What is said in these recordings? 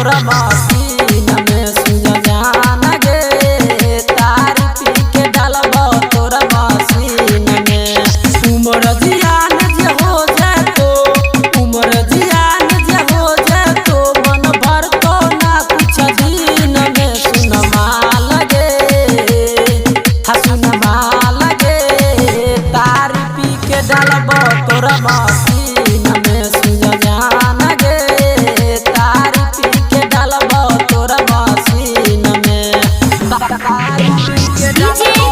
तोरा मसीन में सुन जान गे तारी पी के डालबो तोरा मसीन में। उमर जियान जे हो जाए तो उमर जियान जे हो जाए तो मन भर तो ना कुछ दिन में सुन माल गे सुन माल गे तारी पी के डालबो तोरा मसीन में सुन जान गे तारी पी के डालबो तोरा मसीन में। तारी पी के डालबो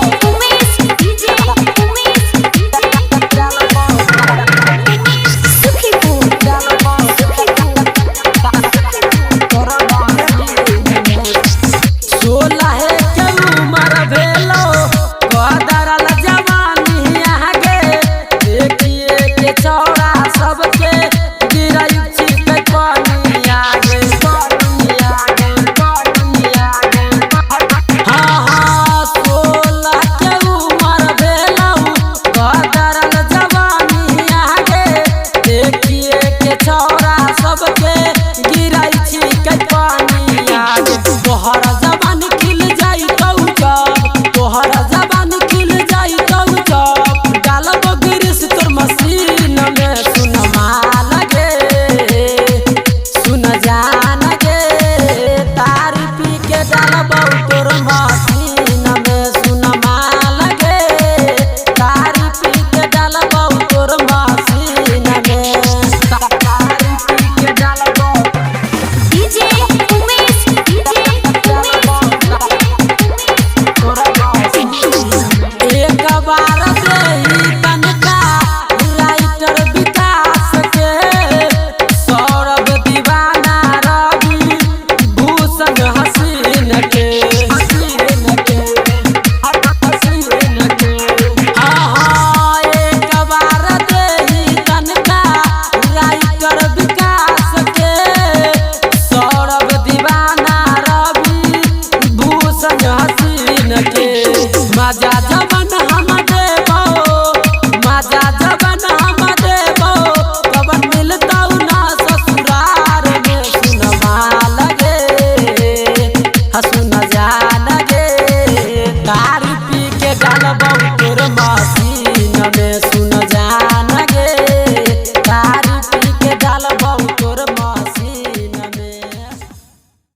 मजा जबन हम देबो मजा जबन हम देबो कबन मिलतौ ना ससुरार में सुन माल गे सुन जान गे तारी पी के डालबो तोर मसीन में सुन